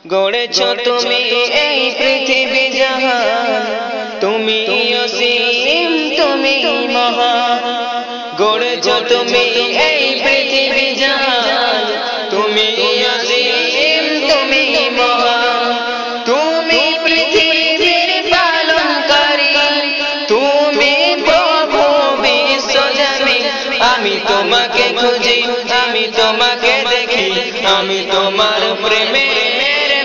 গড়েছ তুমি এই পৃথিবী জাহান, তুমি অসীম তুমি মহান। গড়েছ তুমি এই পৃথিবী জাহান, তুমি অসীম তুমি মহান। তুমি পৃথিবীর পালনকারী, তুমি প্রভু বিশ্বজনীন। আমি তোমাকে খুঁজি, আমি তোমাকে দেখি, আমি তোমার প্রেমে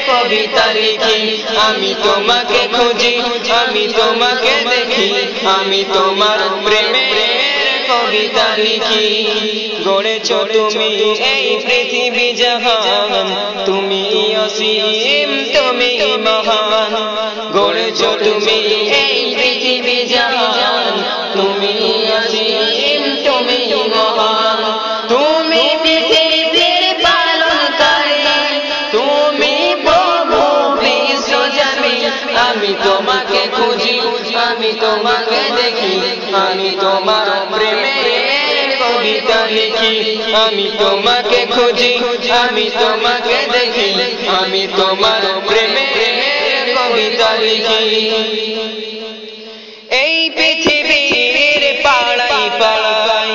কবিতা লিখি। আমি তোমাকে খুঁজি, আমি তোমাকে দেখি, আমি তোমার প্রেমের কবিতা লিখি। গড়েছ তুমি এই পৃথিবী জাহান, তুমি অসীম তুমি মহান। গড়েছ তুমি এই পৃথিবী জাহান, তুমি অসীম তুমি মহান। তুমি পৃথিবীর পালনকারী, তুমি আমি তোমাকে খুঁজি, আমি তোমাকে দেখি, আমি তোমার প্রেমের কবিতা লিখি। আমি তোমাকে খুঁজি, আমি তোমাকে দেখি, আমি তোমার প্রেমের কবিতা লিখি। এই পৃথিবীর পাড়াই পাড়াই,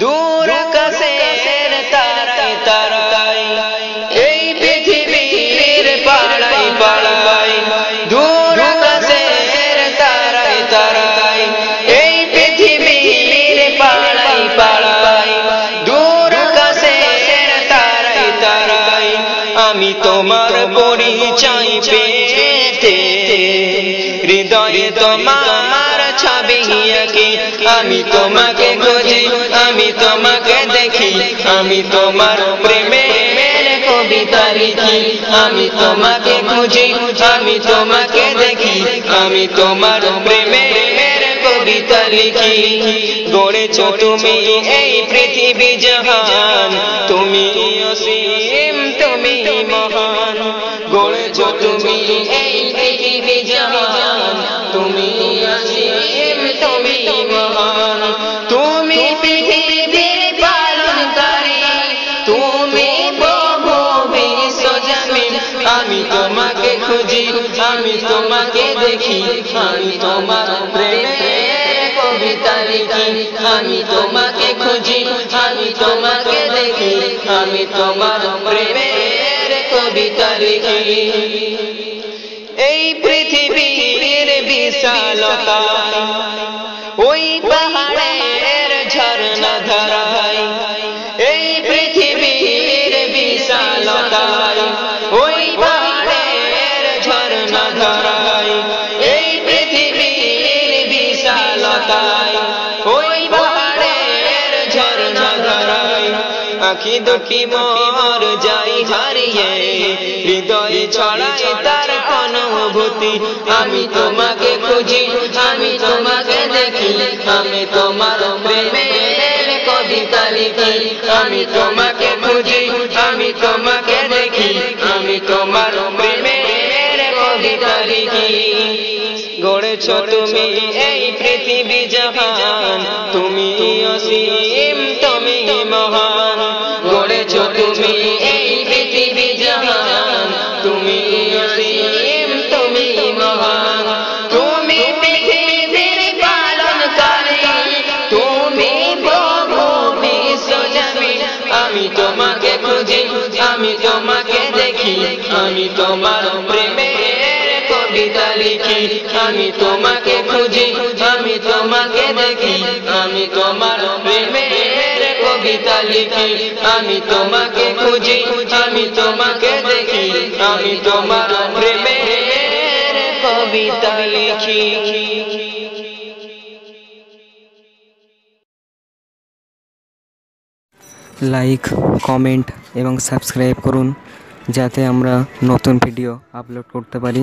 দূর আকাশের তারায় তারায়, এই পৃথিবীর পাড়াই পাড়াই, দূর আকাশের তারায় তারায়, এই পৃথিবীর পাড়াই পাড়াই, দূর আকাশের তারায় তারায়। আমি তোমার পরিচয় পেতে হৃদয়ে তোমার ছবি আঁকি। আমি তোমাকে খুঁজি, আমি তোমাকে দেখি, আমি তোমার প্রেমের কবিতা লিখি। আমি তোমাকে খুঁজি, আমি তোমাকে দেখি, আমি তোমার প্রেমের কবিতা লিখি। গড়েছ তুমি এই পৃথিবী জাহান, তুমি অসীম তুমি মহান। গড়েছ তুমি এই পৃথিবী জাহান, তুমি অসীম তুমি মহান। তুমি পৃথিবীর পালনকারী, তুমি প্রভু বিশ্বজনীন। আমি তোমাকে খুঁজি, আমি তোমাকে দেখি, আমি তোমার প্রেমের কবিতা লিখি। আমি তোমাকে খুঁজি, আমি তোমাকে দেখি, আমি তোমার প্রেমের কবিতা লিখি। এই পৃথিবীর বিশালতা, ওই পাহাড়ের ঝর্ণা ধারায়, এই পৃথিবীর বিশালতা, ওই পাহাড়ের ঝর্ণা ধারায়, এই পৃথিবীর বিশালতা, ওই পাহাড়ের ঝর্ণা ধারায়। আঁখি দুটি মোর যাই হারিয়ে, হৃদয়ে ছড়ায় তার অনুভূতি। আমি তোমাকে খুঁজি, আমি তোমাকে দেখি, আমি তোমার প্রেমের কবিতা লিখি। আমি তোমাকে খুঁজি, আমি তোমাকে দেখি, আমি তোমার প্রেমের কবিতা লিখি। গড়েছ তুমি এই পৃথিবী জাহান, তুমি অসীম তুমি মহান। গড়েছ তুমি এই পৃথিবী জাহান, তুমি অসীম তুমি মহান। তুমি পৃথিবীর পালনকারী, তুমি প্রভু বিশ্বজনীন। আমি তোমাকে খুঁজি, আমি তোমাকে দেখি, আমি তোমার প্রেমের কবিতা লিখি। আমি তোমাকে খুঁজি, আমি তোমাকে দেখি, আমি তোমার প্রেমের কবিতা লিখি। আমি তোমাকে খুঁজি, আমি তোমাকে দেখি, আমি তোমার প্রেমের কবিতা লিখি। লাইক, কমেন্ট এবং সাবস্ক্রাইব করুন, যাতে আমরা নতুন ভিডিও আপলোড করতে পারি।